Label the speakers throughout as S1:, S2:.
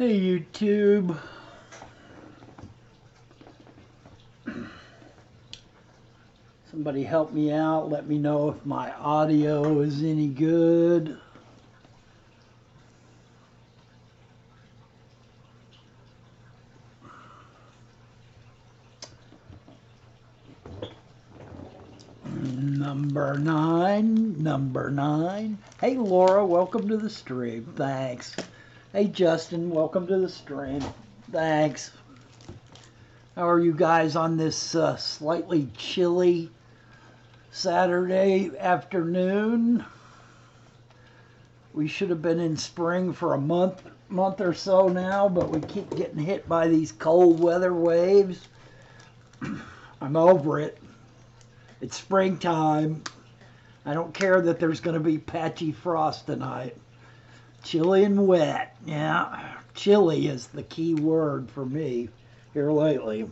S1: Hey YouTube. Somebody help me out. Let me know if my audio is any good. Number nine. Hey Laura, welcome to the stream. Thanks. Hey Justin, welcome to the stream. Thanks. How are you guys on this slightly chilly Saturday afternoon? We should have been in spring for a month or so now, but we keep getting hit by these cold weather waves. I'm over it. It's springtime. I don't care that there's going to be patchy frost tonight. Chilly and wet. Yeah, chilly is the key word for me here lately.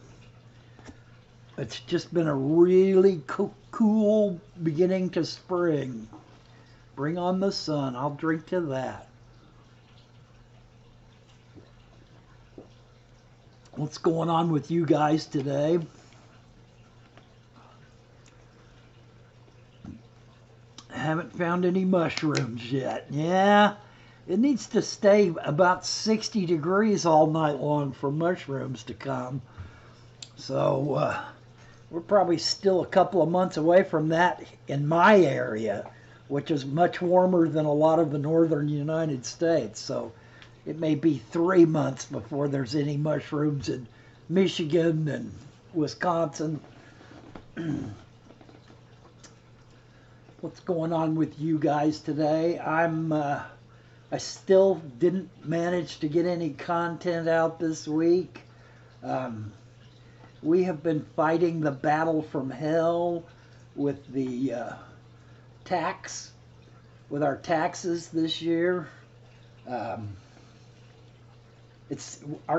S1: It's just been a really cool beginning to spring. Bring on the sun. I'll drink to that. What's going on with you guys today? Haven't found any mushrooms yet. Yeah, it needs to stay about 60 degrees all night long for mushrooms to come. So we're probably still a couple of months away from that in my area, which is much warmer than a lot of the northern United States. So it may be 3 months before there's any mushrooms in Michigan and Wisconsin. What's going on with you guys today? I still didn't manage to get any content out this week. We have been fighting the battle from hell with the with our taxes this year. Our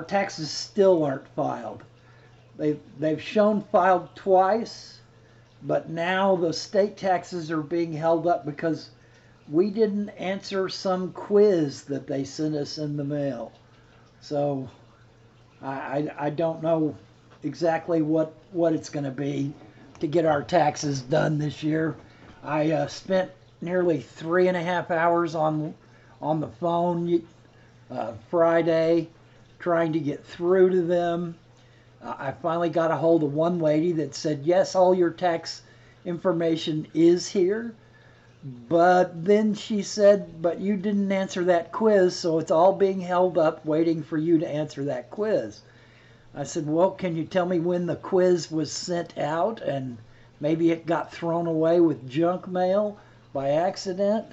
S1: taxes still aren't filed. They've shown filed twice, but now the state taxes are being held up because we didn't answer some quiz that they sent us in the mail. So I don't know exactly what it's going to be to get our taxes done this year. I spent nearly 3.5 hours on the phone Friday trying to get through to them. I finally got a hold of one lady that said, yes, all your tax information is here. But then she said, but you didn't answer that quiz, so it's all being held up waiting for you to answer that quiz. I said, well, can you tell me when the quiz was sent out? And maybe it got thrown away with junk mail by accident.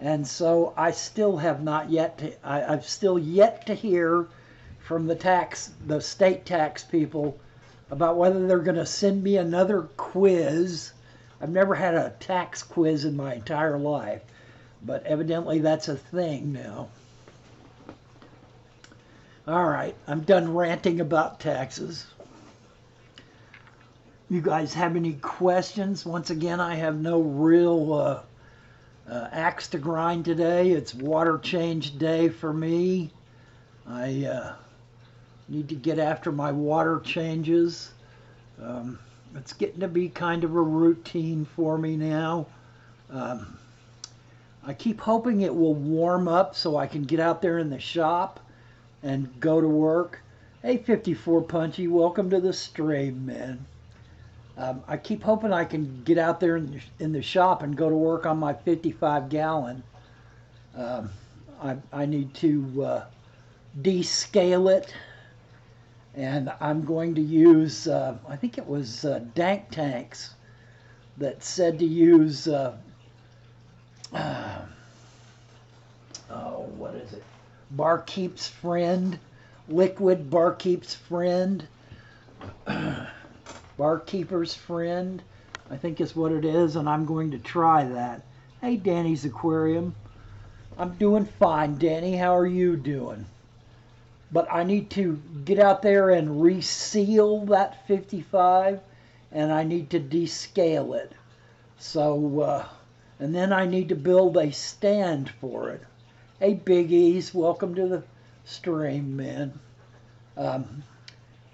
S1: And so I still have not yet I've still yet to hear from the state tax people about whether they're going to send me another quiz. I've never had a tax quiz in my entire life, but evidently that's a thing now. All right, I'm done ranting about taxes. You guys have any questions? Once again, I have no real axe to grind today. It's water change day for me. I need to get after my water changes. It's getting to be kind of a routine for me now. I keep hoping it will warm up so I can get out there in the shop and go to work. Hey 54 Punchy, welcome to the stream, man. I keep hoping I can get out there in the shop and go to work on my 55 gallon. I need to descale it, and I'm going to use, I think it was Dank Tanks that said to use, oh, what is it? Barkeep's Friend, liquid Barkeep's Friend, Barkeeper's Friend, I think is what it is, and I'm going to try that. Hey, Danny's Aquarium. I'm doing fine, Danny. How are you doing? But I need to get out there and reseal that 55, and I need to descale it. So, and then I need to build a stand for it. Hey, Big E's, welcome to stream, man. Um,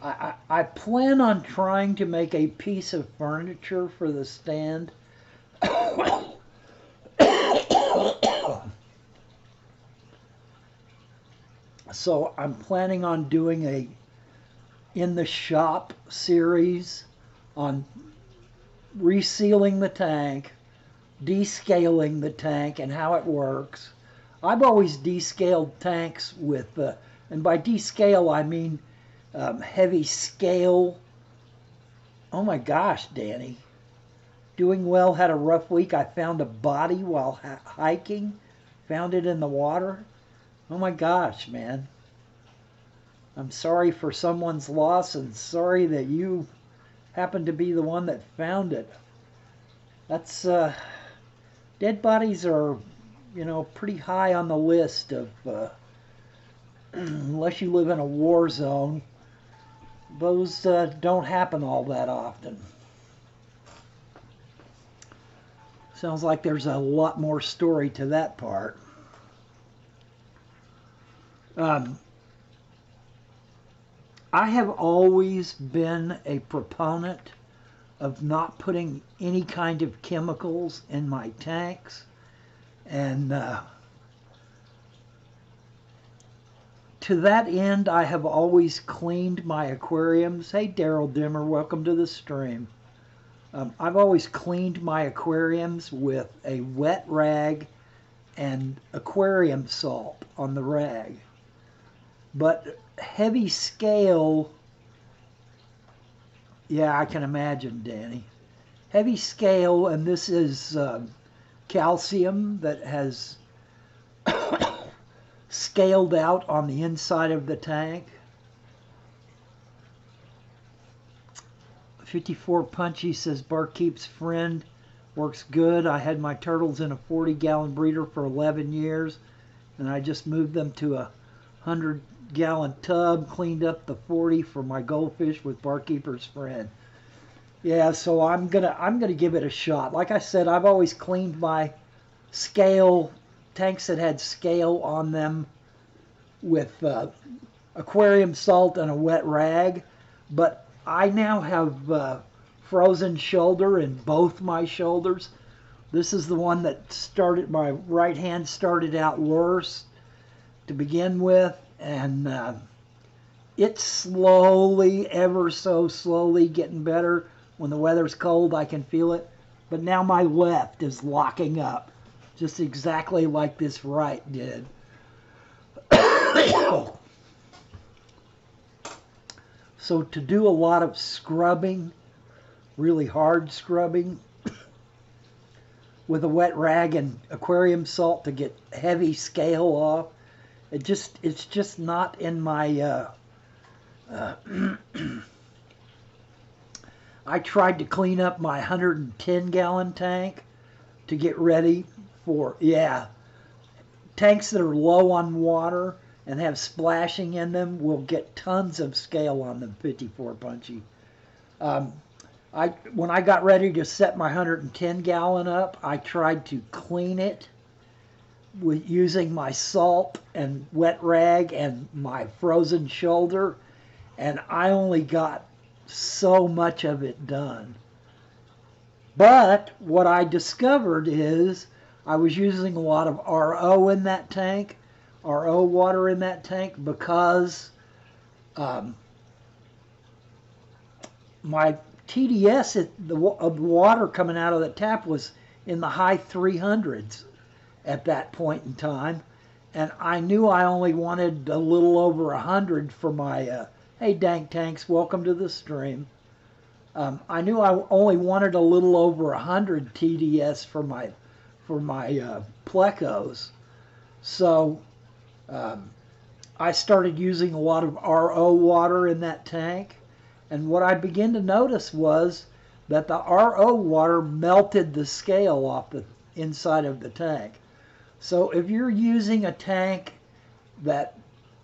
S1: I plan on trying to make a piece of furniture for the stand. So I'm planning on doing a in the shop series on resealing the tank, descaling the tank and how it works. I've always descaled tanks with, and by descale I mean heavy scale. Oh my gosh, Danny. Doing well, had a rough week. I found a body while hiking. Found it in the water. Oh my gosh, man. I'm sorry for someone's loss and sorry that you happened to be the one that found it. That's, dead bodies are, pretty high on the list of, unless you live in a war zone, those don't happen all that often. Sounds like there's a lot more story to that part. I have always been a proponent of not putting any kind of chemicals in my tanks. And to that end, I have always cleaned my aquariums. Hey, Daryl Dimmer, welcome to the stream. I've always cleaned my aquariums with a wet rag and aquarium salt on the rag. But heavy scale, yeah, I can imagine, Danny. Heavy scale, and this is calcium that has scaled out on the inside of the tank. 54 Punchy says Barkeep's friend works good. I had my turtles in a 40-gallon breeder for 11 years, and I just moved them to a 100-gallon tub, cleaned up the 40 for my goldfish with Barkeeper's friend. Yeah, so I'm gonna give it a shot. Like I said, I've always cleaned my scale tanks that had scale on them with aquarium salt and a wet rag, but I now have frozen shoulder in both my shoulders. This is the one that started, my right hand started out worse to begin with, and it's slowly, ever so slowly getting better. When the weather's cold, I can feel it. But now my left is locking up, just exactly like this right did. So to do a lot of scrubbing, really hard scrubbing, with a wet rag and aquarium salt to get heavy scale off, it's just not in my I tried to clean up my 110-gallon tank to get ready for, tanks that are low on water and have splashing in them will get tons of scale on them, 54 Punchy. When I got ready to set my 110-gallon up, I tried to clean it with using my salt and wet rag and my frozen shoulder, and I only got so much of it done. But what I discovered is I was using a lot of RO in that tank, RO water in that tank, because my TDS of water coming out of the tap was in the high 300s at that point in time, and I knew I only wanted a little over 100 for my hey Dank Tanks, welcome to the stream. I knew I only wanted a little over 100 TDS for my plecos, so I started using a lot of RO water in that tank, and what I began to notice was that the RO water melted the scale off the inside of the tank. So if you're using a tank that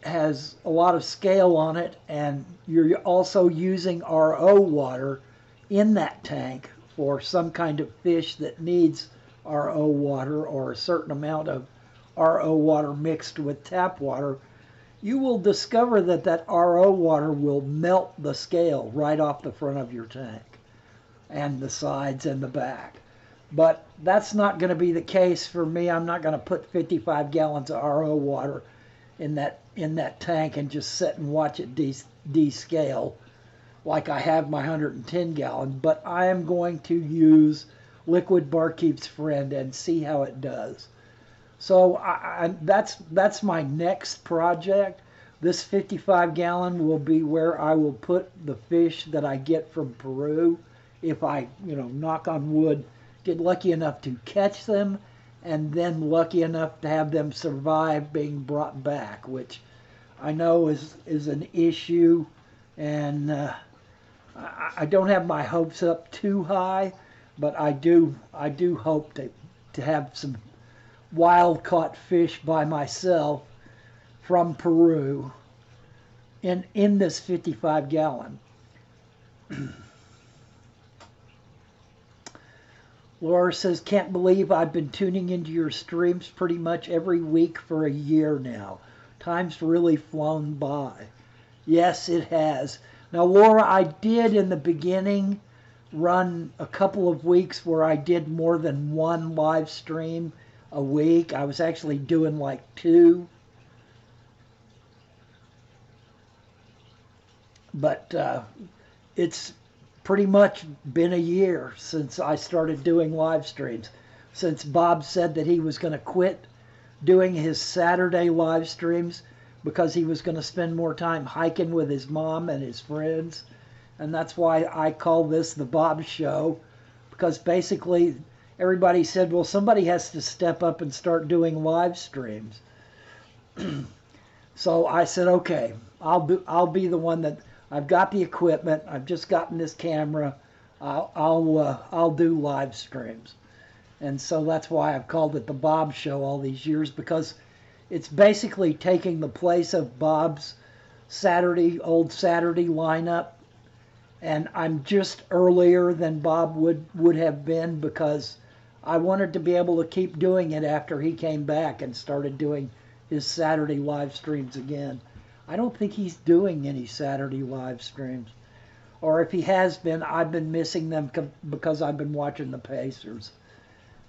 S1: has a lot of scale on it and you're also using RO water in that tank for some kind of fish that needs RO water or a certain amount of RO water mixed with tap water, you will discover that that RO water will melt the scale right off the front of your tank and the sides and the back. But that's not going to be the case for me. I'm not going to put 55 gallons of RO water in that tank and just sit and watch it descale like I have my 110 gallon. But I am going to use Liquid Barkeep's Friend and see how it does. So that's my next project. This 55 gallon will be where I will put the fish that I get from Peru. If I, knock on wood, get lucky enough to catch them, and then lucky enough to have them survive being brought back, which I know is an issue, and I don't have my hopes up too high, but I do hope to have some wild caught fish by myself from Peru in this 55 gallon. Laura says, can't believe I've been tuning into your streams pretty much every week for a year now. Time's really flown by. Yes, it has. Now, Laura, I did in the beginning run a couple of weeks where I did more than one live stream a week. I was actually doing like 2. But it's pretty much been a year since I started doing live streams. Since Bob said that he was going to quit doing his Saturday live streams because he was going to spend more time hiking with his mom and his friends. And that's why I call this the Bob Show, because basically everybody said, well, somebody has to step up and start doing live streams. So I said, okay, I'll be the one that, I've got the equipment. I've just gotten this camera. I'll do live streams, and so that's why I've called it the Bob Show all these years, because it's basically taking the place of Bob's old Saturday lineup, and I'm just earlier than Bob would have been, because I wanted to be able to keep doing it after he came back and started doing his Saturday live streams again. I don't think he's doing any Saturday live streams. Or if he has been, I've been missing them because I've been watching the Pacers.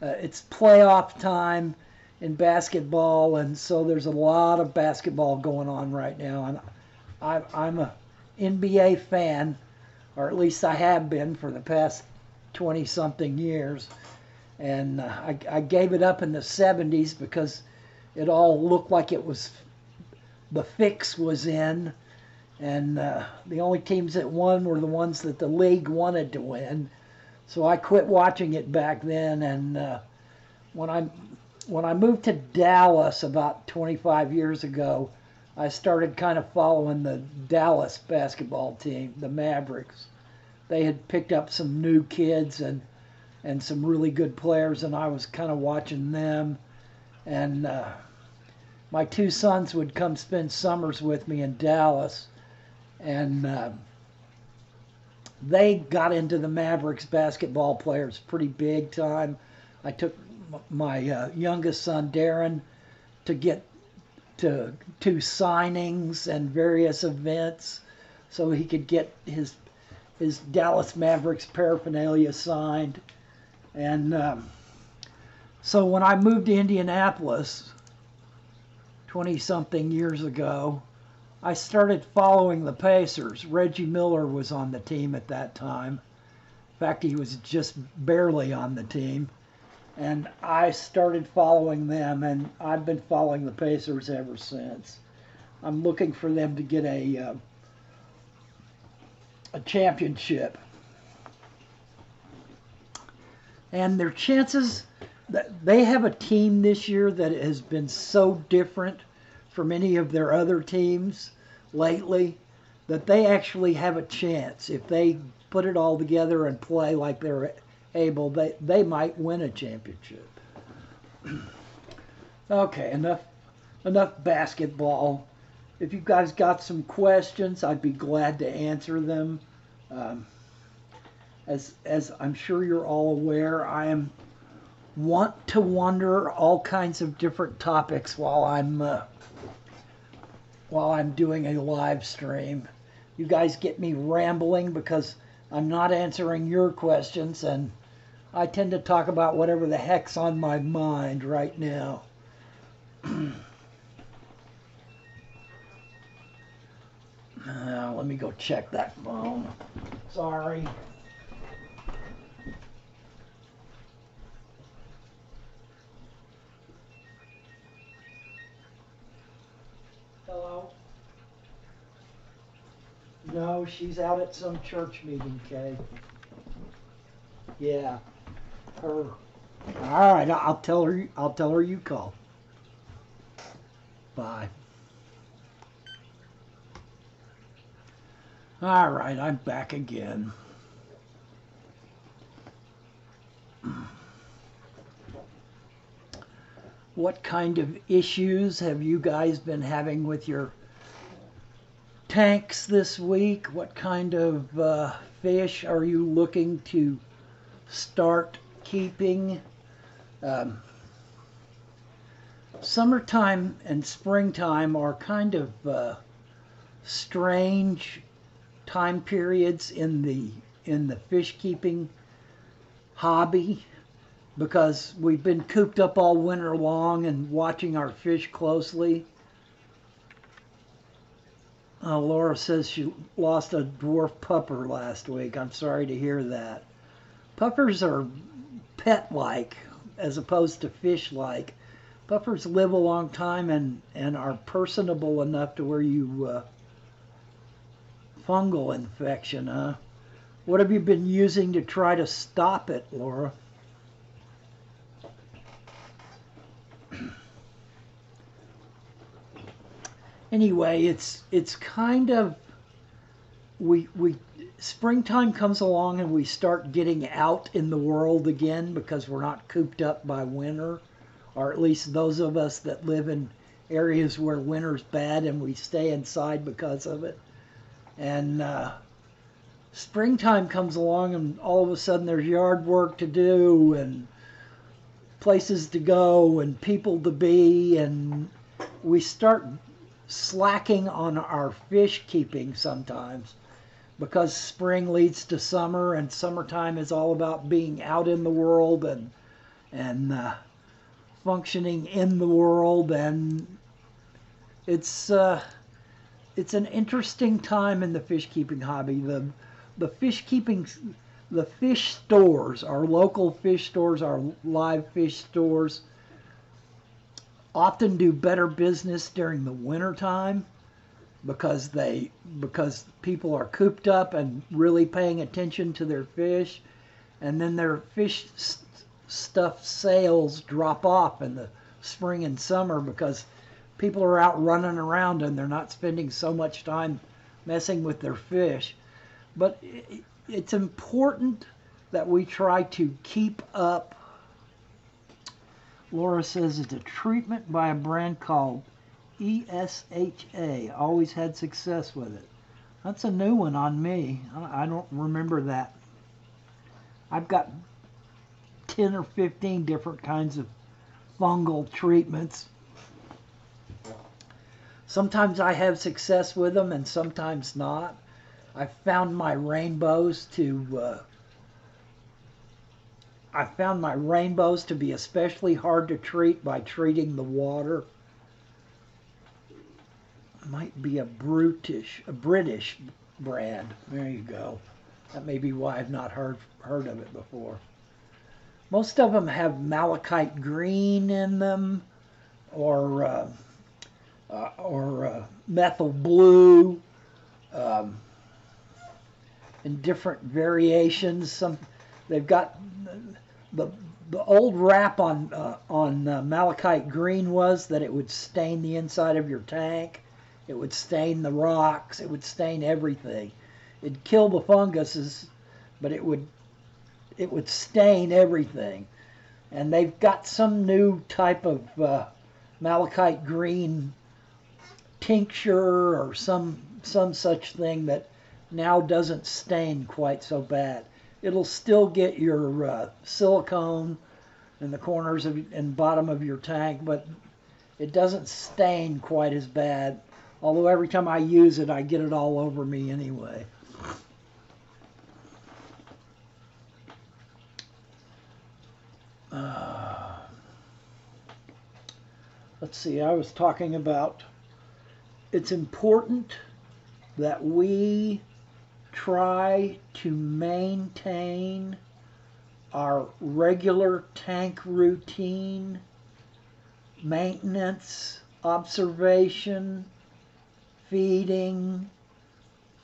S1: It's playoff time in basketball, and so there's a lot of basketball going on right now. And I'm a NBA fan, or at least I have been for the past 20-something years. And I gave it up in the 70s because it all looked like it was... the fix was in, and the only teams that won were the ones that the league wanted to win. So I quit watching it back then, and when I moved to Dallas about 25 years ago, I started kind of following the Dallas basketball team, the Mavericks. They had picked up some new kids and some really good players, and I was kind of watching them. And my 2 sons would come spend summers with me in Dallas, and they got into the Mavericks basketball players pretty big time. I took my youngest son, Darren, to get to signings and various events so he could get his Dallas Mavericks paraphernalia signed. And so when I moved to Indianapolis 20-something years ago, I started following the Pacers. Reggie Miller was on the team at that time. In fact, he was just barely on the team. And I started following them, and I've been following the Pacers ever since. I'm looking for them to get a championship. And their chances, they have a team this year that has been so different from any of their other teams lately that they actually have a chance. If they put it all together and play like they're able, they might win a championship. Okay, enough basketball. If you guys got some questions, I'd be glad to answer them. As I'm sure you're all aware, I want to wonder all kinds of different topics while while I'm doing a live stream. You guys get me rambling because I'm not answering your questions, and I tend to talk about whatever the heck's on my mind right now. Let me go check that phone. Sorry. Hello? No, she's out at some church meeting, Kay. Yeah, her. All right, I'll tell her you call. Bye. All right, I'm back again. What kind of issues have you guys been having with your tanks this week? What kind of fish are you looking to start keeping? Summertime and springtime are kind of strange time periods in the fish keeping hobby, because we've been cooped up all winter long and watching our fish closely. Laura says she lost a dwarf pupper last week. I'm sorry to hear that. Puppers are pet-like as opposed to fish-like. Puppers live a long time and are personable enough to where you fungal infection, huh? What have you been using to try to stop it, Laura? Anyway, it's kind of we springtime comes along and we start getting out in the world again because we're not cooped up by winter, or at least those of us that live in areas where winter's bad and we stay inside because of it. And springtime comes along and all of a sudden there's yard work to do and places to go and people to be, and we start slacking on our fish keeping sometimes because spring leads to summer, and summertime is all about being out in the world and functioning in the world, and it's an interesting time in the fish keeping hobby. The fish stores, our local fish stores, our live fish stores, often do better business during the winter time because people are cooped up and really paying attention to their fish, and then their fish stuff sales drop off in the spring and summer because people are out running around and they're not spending so much time messing with their fish. But it's important that we try to keep up. Laura says it's a treatment by a brand called ESHA. Always had success with it. That's a new one on me. I don't remember that. I've got 10 or 15 different kinds of fungal treatments. Sometimes I have success with them and sometimes not. I found my rainbows to be especially hard to treat by treating the water. It might be a British brand. There you go. That may be why I've not heard of it before. Most of them have malachite green in them, or methyl blue, in different variations. They've got the old rap on malachite green was that it would stain the inside of your tank, it would stain the rocks, it would stain everything. It'd kill the funguses, but it would stain everything. And they've got some new type of malachite green tincture or some such thing that now doesn't stain quite so bad. It'll still get your silicone in the corners and bottom of your tank, but it doesn't stain quite as bad. Although every time I use it, I get it all over me anyway. Let's see, I was talking about it's important that we try to maintain our regular tank routine, maintenance, observation, feeding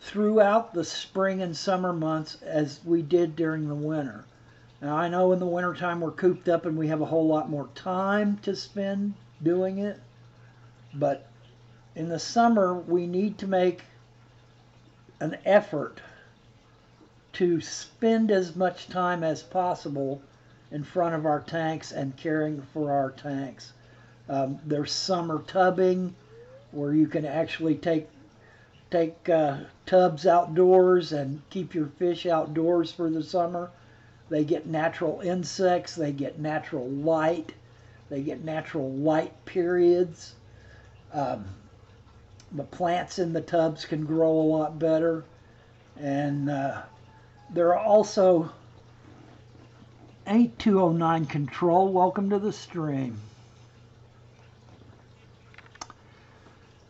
S1: throughout the spring and summer months as we did during the winter. Now I know in the wintertime we're cooped up and we have a whole lot more time to spend doing it, but in the summer we need to make an effort to spend as much time as possible in front of our tanks and caring for our tanks. There's summer tubbing where you can actually take tubs outdoors and keep your fish outdoors for the summer. They get natural insects, they get natural light, they get natural light periods. The plants in the tubs can grow a lot better. And there are also 8209 Control. Welcome to the stream.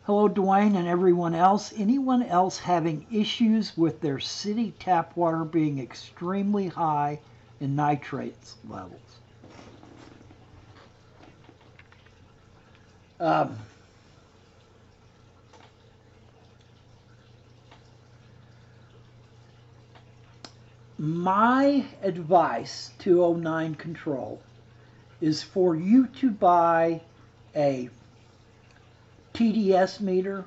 S1: Hello, Dwayne and everyone else. Anyone else having issues with their city tap water being extremely high in nitrates levels? My advice to 09 Control is for you to buy a TDS meter.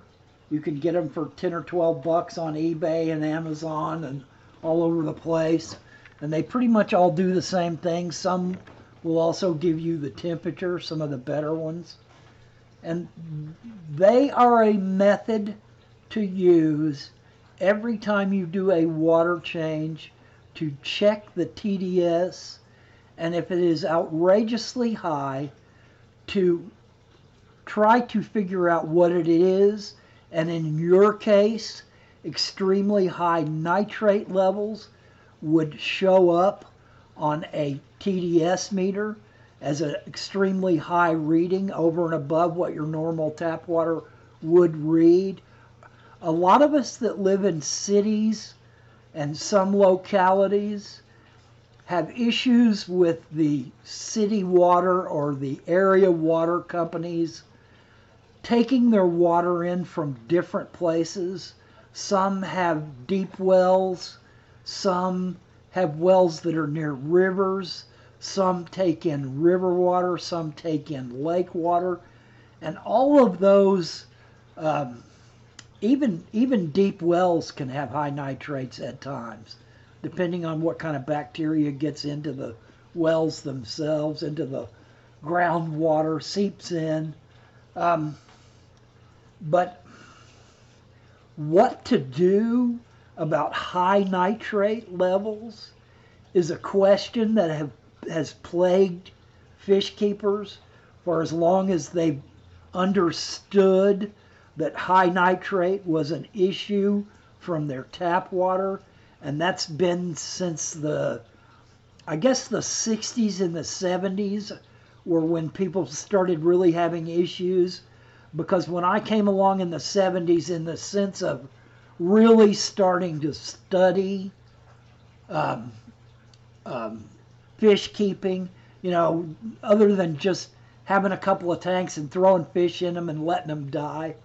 S1: You can get them for 10 or 12 bucks on eBay and Amazon and all over the place. And they pretty much all do the same thing. Some will also give you the temperature, some of the better ones. And they are a method to use every time you do a water change to check the TDS, and if it is outrageously high, to try to figure out what it is. And in your case, extremely high nitrate levels would show up on a TDS meter as an extremely high reading over and above what your normal tap water would read. A lot of us that live in cities and some localities have issues with the city water or the area water companies taking their water in from different places. Some have deep wells, some have wells that are near rivers, some take in river water, some take in lake water, and all of those even deep wells can have high nitrates at times, depending on what kind of bacteria gets into the wells themselves, into the groundwater, seeps in. But what to do about high nitrate levels is a question that has plagued fish keepers for as long as they've understood that high nitrate was an issue from their tap water. And that's been since I guess the 60s and the 70s were when people started really having issues. Because when I came along in the 70s, in the sense of really starting to study fish keeping, you know, other than just having a couple of tanks and throwing fish in them and letting them die.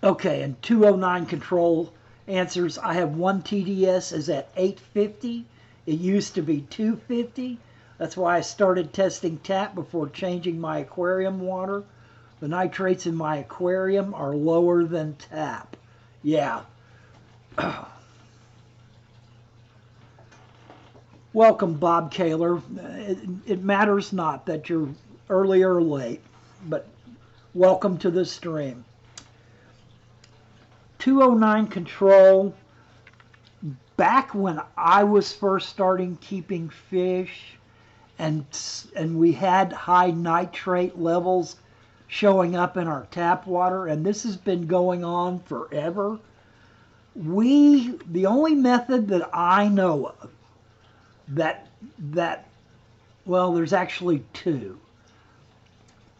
S1: Okay, and 209 Control answers, I have one TDS is at 850. It used to be 250. That's why I started testing tap before changing my aquarium water. The nitrates in my aquarium are lower than tap. Yeah. Welcome, Bob Kaler. It matters not that you're early or late, but welcome to the stream. 209 Control, back when I was first starting keeping fish and we had high nitrate levels showing up in our tap water, and this has been going on forever. The only method that I know of that well, there's actually two,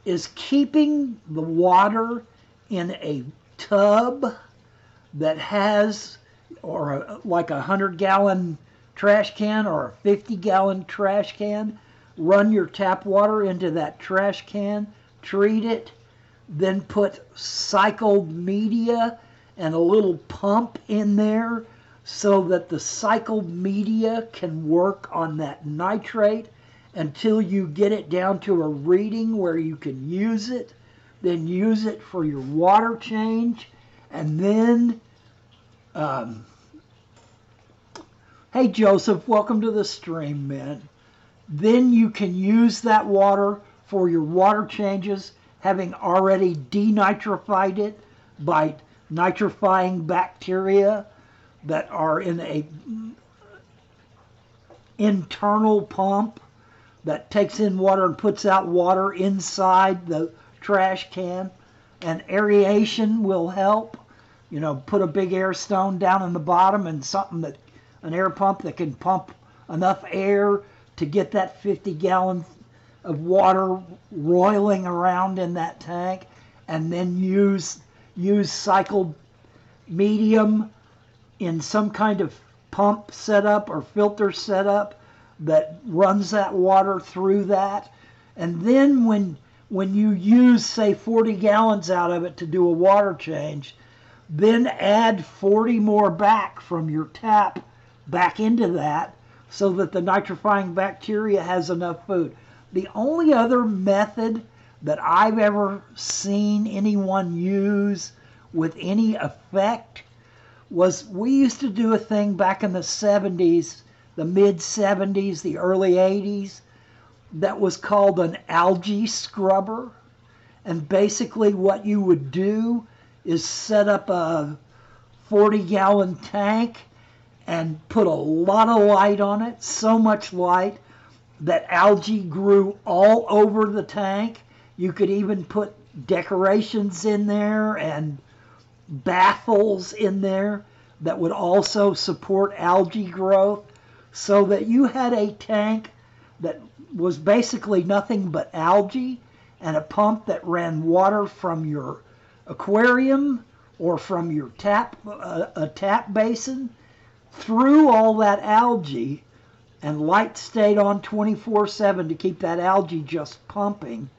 S1: is keeping the water in a tub that has, like a 100-gallon trash can or a 50-gallon trash can. Run your tap water into that trash can, treat it, then put cycled media and a little pump in there so that the cycled media can work on that nitrate until you get it down to a reading where you can use it. Then use it for your water change, and then hey Joseph, welcome to the stream, man. Then you can use that water for your water changes, having already denitrified it by nitrifying bacteria that are in a internal pump that takes in water and puts out water inside the trash can. And aeration will help. You know, put a big air stone down in the bottom and an air pump that can pump enough air to get that 50 gallons of water roiling around in that tank, and then use cycled medium in some kind of pump setup or filter setup that runs that water through that. And then when you use, say, 40 gallons out of it to do a water change, then add 40 more back from your tap back into that so that the nitrifying bacteria has enough food. The only other method that I've ever seen anyone use with any effect was, we used to do a thing back in the 70s, the mid-70s, the early 80s, that was called an algae scrubber. And basically what you would do is set up a 40-gallon tank and put a lot of light on it, so much light that algae grew all over the tank. You could even put decorations in there and baffles in there that would also support algae growth, so that you had a tank that was basically nothing but algae, and a pump that ran water from your aquarium or from your a tap basin through all that algae, and light stayed on 24/7 to keep that algae just pumping.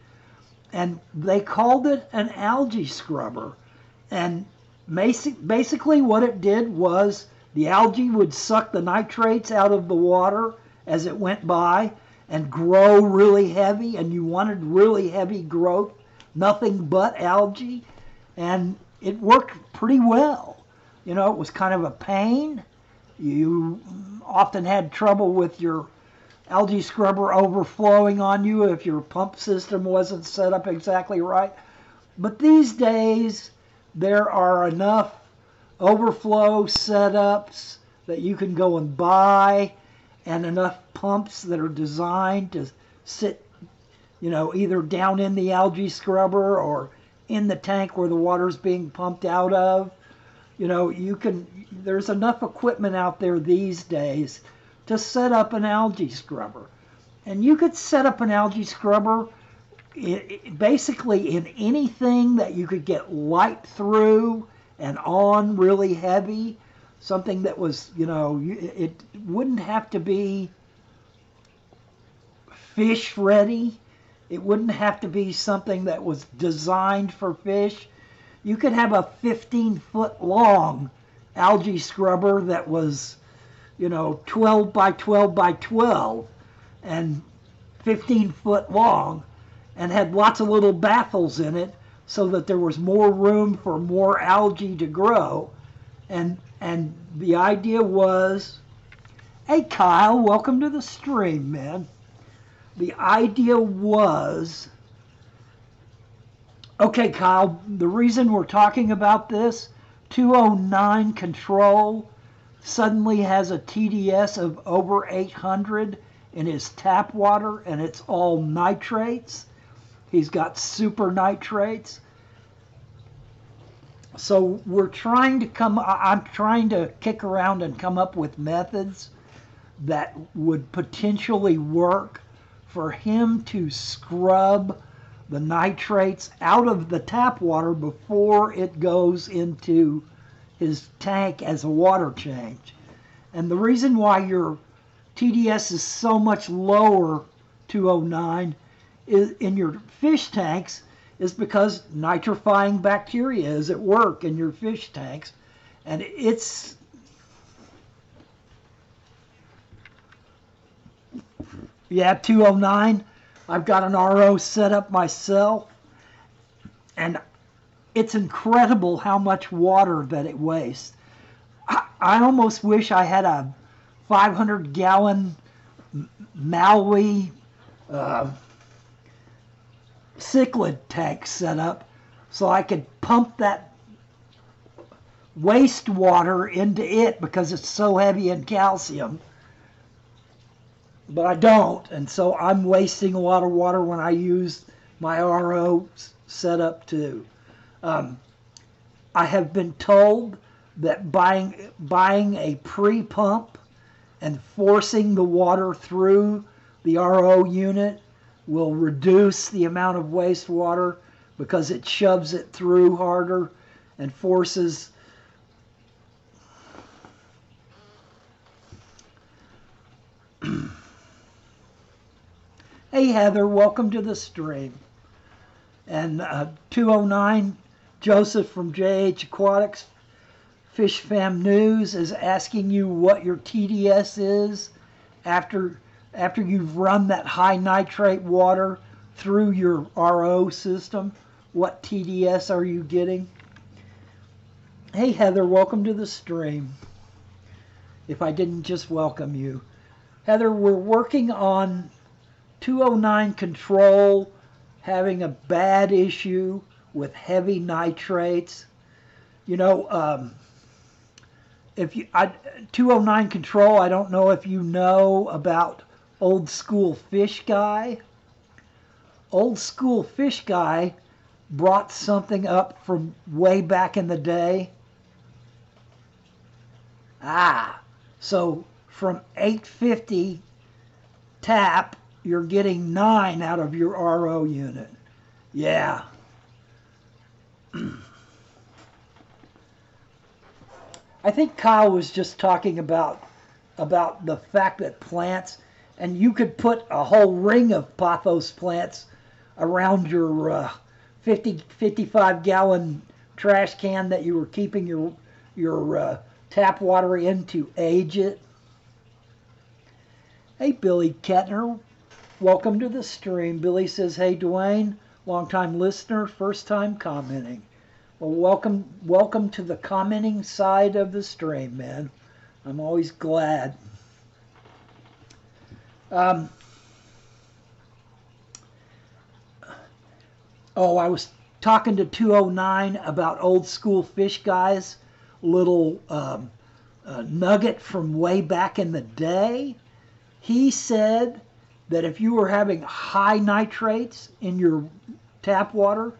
S1: And they called it an algae scrubber. And basically what it did was the algae would suck the nitrates out of the water as it went by and grow really heavy, and you wanted really heavy growth, nothing but algae, and it worked pretty well. You know, it was kind of a pain. You often had trouble with your algae scrubber overflowing on you if your pump system wasn't set up exactly right. But these days, there are enough overflow setups that you can go and buy, and enough pumps that are designed to sit, you know, either down in the algae scrubber or in the tank where the water's being pumped out of. You know, there's enough equipment out there these days to set up an algae scrubber. And you could set up an algae scrubber basically in anything that you could get light through and on really heavy. Something that was, you know, it wouldn't have to be fish ready. It wouldn't have to be something that was designed for fish. You could have a 15-foot long algae scrubber that was, you know, 12 by 12 by 12 and 15-foot long, and had lots of little baffles in it so that there was more room for more algae to grow. And the idea was, hey Kyle, welcome to the stream, man. The idea was, okay Kyle, the reason we're talking about this, 209 Control suddenly has a TDS of over 800 in his tap water, and it's all nitrates. He's got super nitrates. So I'm trying to kick around and come up with methods that would potentially work for him to scrub the nitrates out of the tap water before it goes into his tank as a water change. And the reason why your TDS is so much lower, 209, in your fish tanks is because nitrifying bacteria is at work in your fish tanks. And it's yeah, 209. I've got an RO set up myself, and it's incredible how much water that it wastes. I almost wish I had a 500-gallon Maui cichlid tank set up so I could pump that wastewater into it because it's so heavy in calcium. But I don't, and so I'm wasting a lot of water when I use my RO setup too. I have been told that buying a pre-pump and forcing the water through the RO unit will reduce the amount of wastewater because it shoves it through harder and forces Hey Heather, welcome to the stream. And 209, Joseph from JH Aquatics Fish Fam News is asking you what your TDS is after you've run that high nitrate water through your RO system. What TDS are you getting? Hey Heather, welcome to the stream. If I didn't just welcome you. Heather, we're working on 209 control having a bad issue with heavy nitrates. You know, 209 control, I don't know if you know about Old School Fish Guy. Old School Fish Guy brought something up from way back in the day. So from 850 tap, you're getting 9 out of your RO unit. Yeah. I think Kyle was just talking about the fact that plants, and you could put a whole ring of pothos plants around your 55-gallon trash can that you were keeping your tap water in to age it. Hey, Billy Kettner. Welcome to the stream. Billy says, hey, Dwayne, long-time listener, first time commenting. Well, welcome to the commenting side of the stream, man. I'm always glad. I was talking to 209 about Old School Fish Guy's little nugget from way back in the day. He said that if you were having high nitrates in your tap water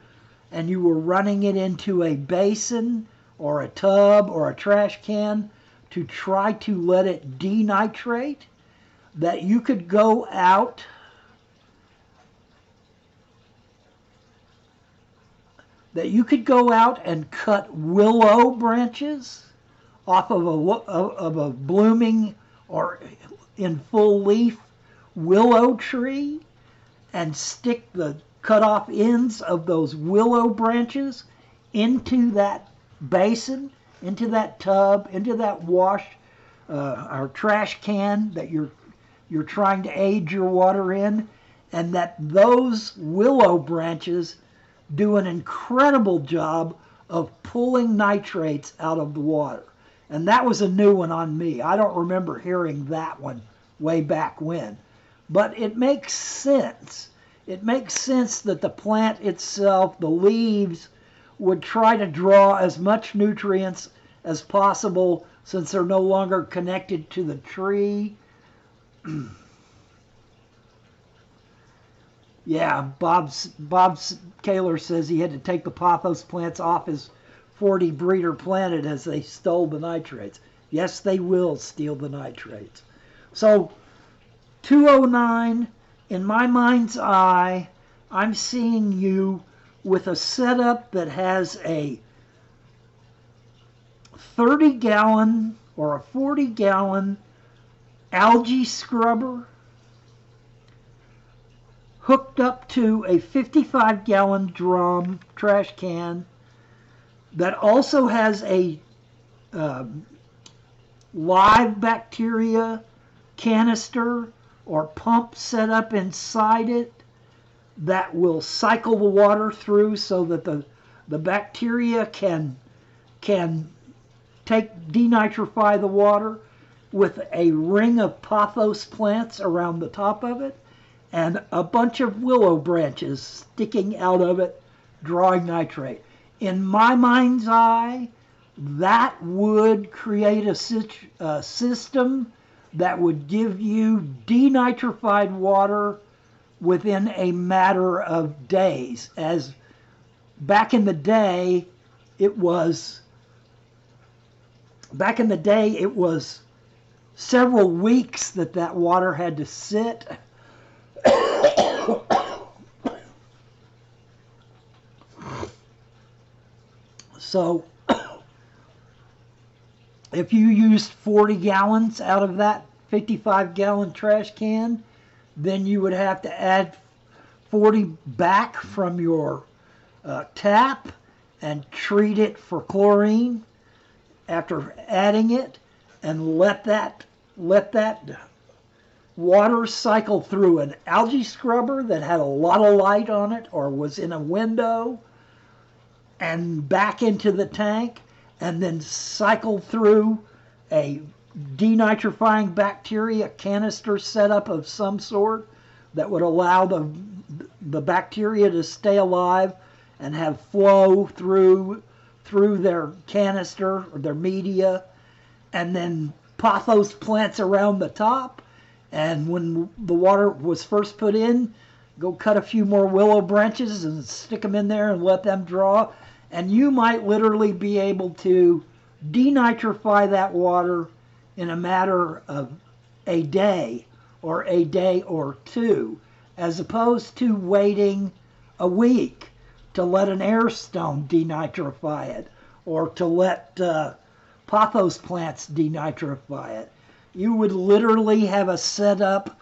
S1: and you were running it into a basin or a tub or a trash can to try to let it denitrate, that you could go out and cut willow branches off of a blooming or in full leaf willow tree and stick the cut off ends of those willow branches into that basin, into that tub, into that wash or trash can that you're trying to age your water in, and that those willow branches do an incredible job of pulling nitrates out of the water. And that was a new one on me. I don't remember hearing that one way back when. But it makes sense. It makes sense that the plant itself, the leaves, would try to draw as much nutrients as possible since they're no longer connected to the tree. Yeah, Bob's Kaler says he had to take the pothos plants off his 40 breeder planet as they stole the nitrates. Yes, they will steal the nitrates. So 209, in my mind's eye, I'm seeing you with a setup that has a 30-gallon or a 40-gallon algae scrubber hooked up to a 55-gallon drum trash can that also has a live bacteria canister or pump set up inside it that will cycle the water through so that the bacteria can denitrify the water, with a ring of pothos plants around the top of it and a bunch of willow branches sticking out of it drawing nitrate. In my mind's eye, that would create a system that would give you denitrified water within a matter of days. As back in the day, it was several weeks that water had to sit. So if you used 40 gallons out of that 55-gallon trash can, then you would have to add 40 back from your tap and treat it for chlorine after adding it, and let that water cycle through an algae scrubber that had a lot of light on it or was in a window and back into the tank, and then cycle through a denitrifying bacteria canister setup of some sort that would allow the bacteria to stay alive and have flow through their canister or their media, and then pothos plants around the top. And when the water was first put in, go cut a few more willow branches and stick them in there and let them draw. And you might literally be able to denitrify that water in a matter of a day or two, as opposed to waiting a week to let an air stone denitrify it or to let pothos plants denitrify it. You would literally have a setup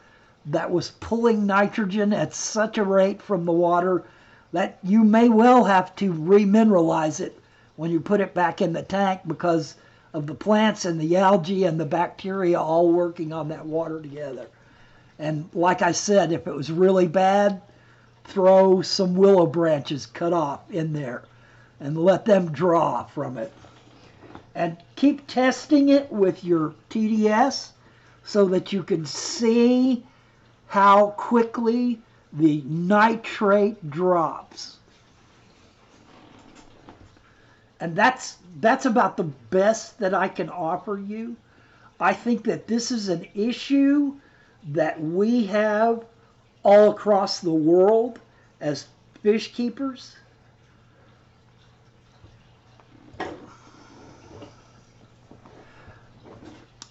S1: that was pulling nitrogen at such a rate from the water that you may well have to remineralize it when you put it back in the tank, because of the plants and the algae and the bacteria all working on that water together. And like I said, if it was really bad, throw some willow branches cut off in there and let them draw from it. And keep testing it with your TDS so that you can see how quickly the nitrate drops. And that's about the best that I can offer you. I think that this is an issue that we have all across the world as fish keepers.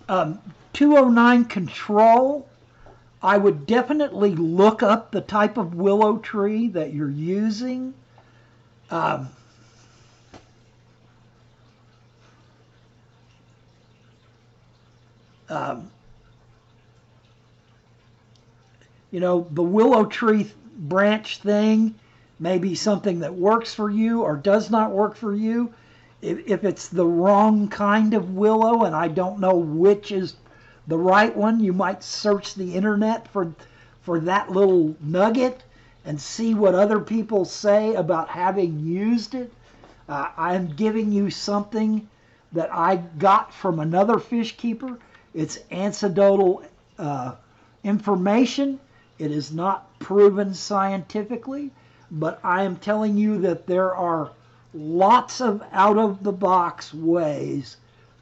S1: 209 control, I would definitely look up the type of willow tree that you're using. You know, the willow tree branch thing may be something that works for you or does not work for you. If it's the wrong kind of willow and I don't know which is the right one, you might search the internet for that little nugget and see what other people say about having used it. I'm giving you something that I got from another fish keeper. It's anecdotal information. It is not proven scientifically, but I am telling you that there are lots of out-of-the-box ways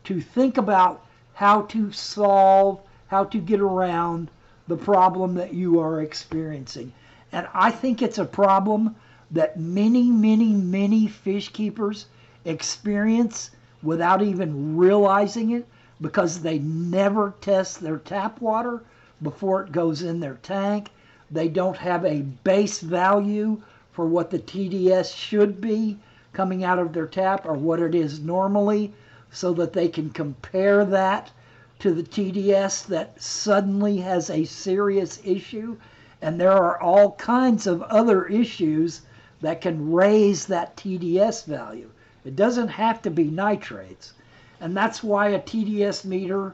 S1: to think about how to solve, how to get around the problem that you are experiencing. And I think it's a problem that many, many, many fish keepers experience without even realizing it, because they never test their tap water before it goes in their tank. They don't have a base value for what the TDS should be coming out of their tap, or what it is normally, so that they can compare that to the TDS that suddenly has a serious issue. And there are all kinds of other issues that can raise that TDS value. It doesn't have to be nitrates. And that's why a TDS meter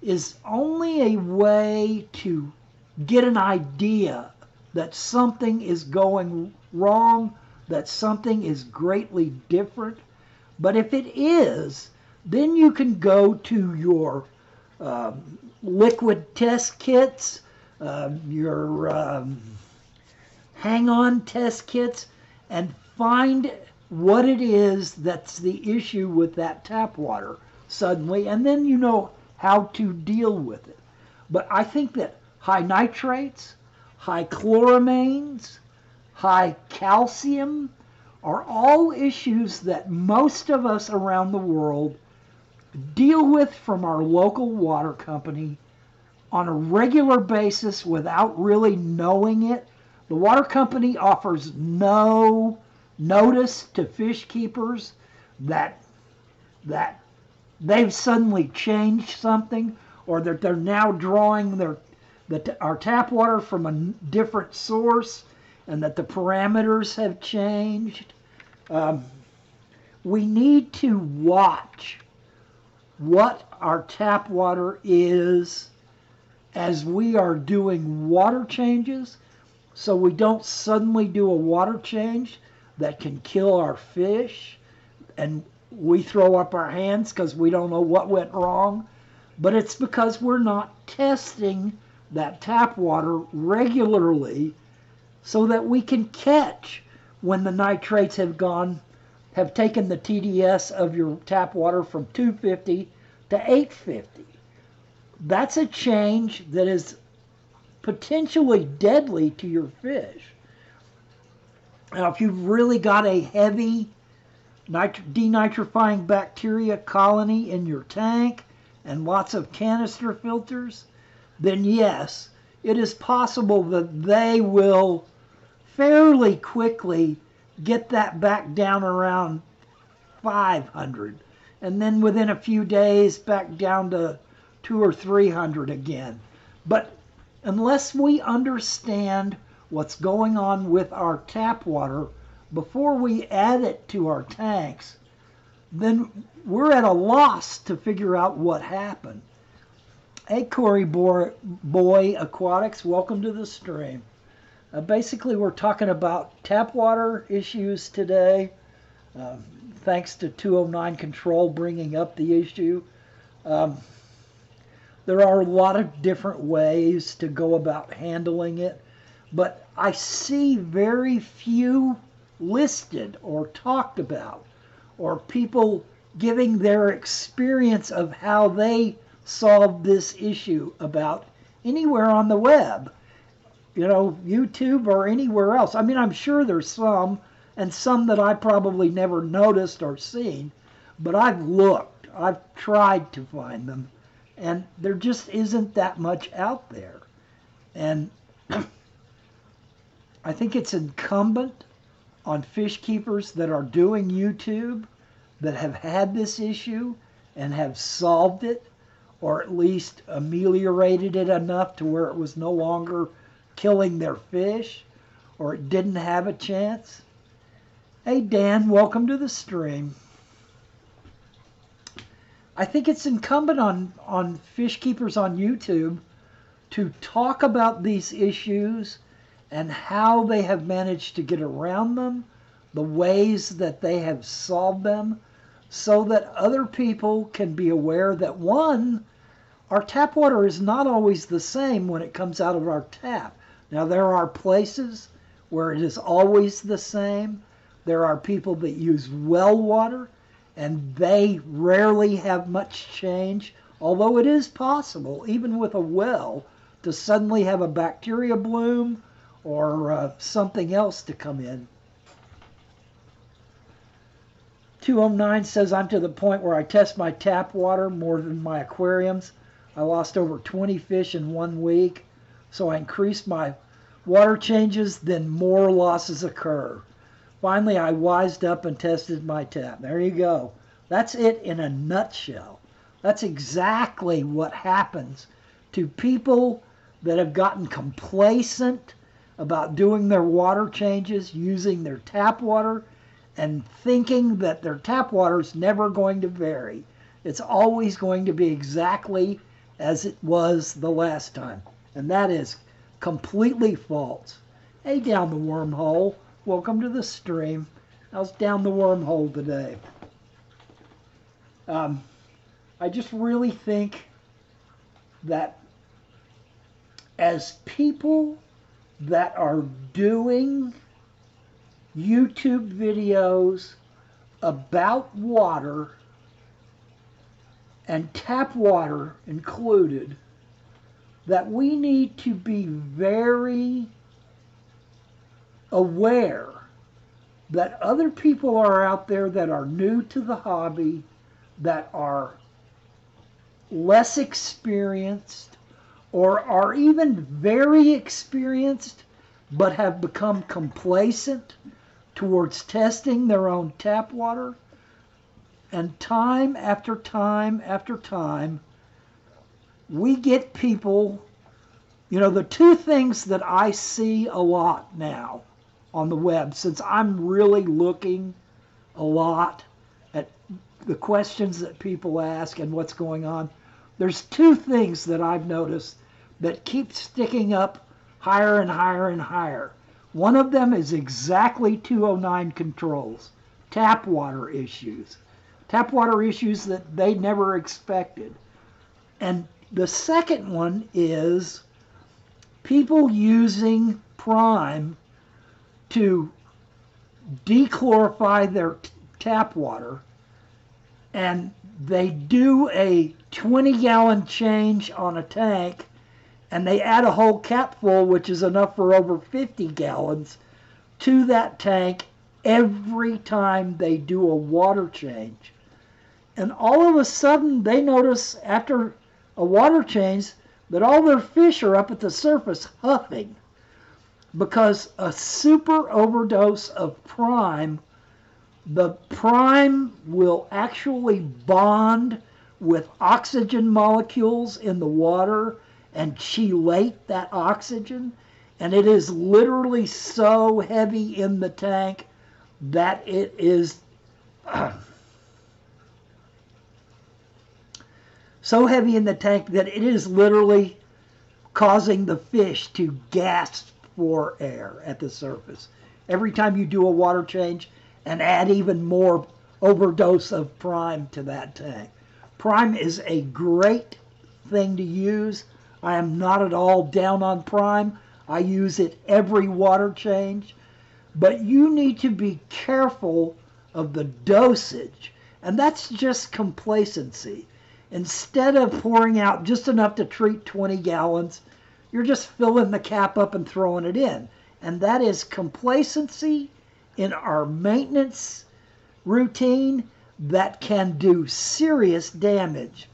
S1: is only a way to get an idea that something is going wrong, that something is greatly different. But if it is, then you can go to your liquid test kits, your hang-on test kits, and find what it is that's the issue with that tap water suddenly, and then you know how to deal with it. But I think that high nitrates, high chloramines, high calcium are all issues that most of us around the world deal with from our local water company on a regular basis without really knowing it. The water company offers no notice to fish keepers that they've suddenly changed something, or that they're now drawing our tap water from a different source, and that the parameters have changed. We need to watch what our tap water is as we are doing water changes, so we don't suddenly do a water change that can kill our fish and we throw up our hands because we don't know what went wrong. But it's because we're not testing that tap water regularly so that we can catch when the nitrates have taken the TDS of your tap water from 250 to 850. That's a change that is potentially deadly to your fish. Now, if you've really got a heavy denitrifying bacteria colony in your tank and lots of canister filters, then yes, it is possible that they will fairly quickly get that back down around 500, and then within a few days back down to 200 or 300 again. But unless we understand what's going on with our tap water before we add it to our tanks, then we're at a loss to figure out what happened. Hey, Corey Boy Aquatics, welcome to the stream. Basically, we're talking about tap water issues today. Thanks to 209 Control bringing up the issue. There are a lot of different ways to go about handling it, but I see very few listed or talked about, or people giving their experience of how they solved this issue about anywhere on the web, you know, YouTube or anywhere else. I mean, I'm sure there's some, and some that I probably never noticed or seen, but I've looked, I've tried to find them, and there just isn't that much out there. And I think it's incumbent on fish keepers that are doing YouTube, that have had this issue and have solved it, or at least ameliorated it enough to where it was no longer killing their fish, or it didn't have a chance. Hey Dan, welcome to the stream. I think it's incumbent on fish keepers on YouTube to talk about these issues and how they have managed to get around them, the ways that they have solved them, so that other people can be aware that, one, our tap water is not always the same when it comes out of our tap. Now, there are places where it is always the same. There are people that use well water, and they rarely have much change, although it is possible, even with a well, to suddenly have a bacteria bloom or something else to come in. 209 says, I'm to the point where I test my tap water more than my aquariums. I lost over 20 fish in 1 week, so I increased my water changes, then more losses occur. Finally, I wised up and tested my tap. There you go. That's it in a nutshell. That's exactly what happens to people that have gotten complacent about doing their water changes, using their tap water, and thinking that their tap water is never going to vary. It's always going to be exactly as it was the last time. And that is completely false. Hey, down the wormhole. Welcome to the stream. How's down the wormhole today? I just really think that as people that are doing YouTube videos about water, and tap water included, that we need to be very aware that other people are out there that are new to the hobby, that are less experienced, or are even very experienced but have become complacent towards testing their own tap water. And time after time after time, we get people, the two things that I see a lot now on the web, since I'm really looking a lot at the questions that people ask and what's going on, there's two things that I've noticed that keep sticking up higher and higher and higher. One of them is exactly 209 controls, tap water issues. Tap water issues that they never expected. And the second one is people using Prime to dechlorify their tap water, and they do a 20-gallon change on a tank, and they add a whole capful, which is enough for over 50 gallons, to that tank every time they do a water change. And all of a sudden, they notice after a water change that all their fish are up at the surface huffing, because a super overdose of Prime, the Prime will actually bond with oxygen molecules in the water and chelate that oxygen, and it is literally so heavy in the tank that it is so heavy in the tank that it is literally causing the fish to gasp for air at the surface every time you do a water change and add even more overdose of Prime to that tank. Prime is a great thing to use. I am not at all down on Prime. I use it every water change. But you need to be careful of the dosage. And that's just complacency. Instead of pouring out just enough to treat 20 gallons, you're just filling the cap up and throwing it in. And that is complacency in our maintenance routine that can do serious damage.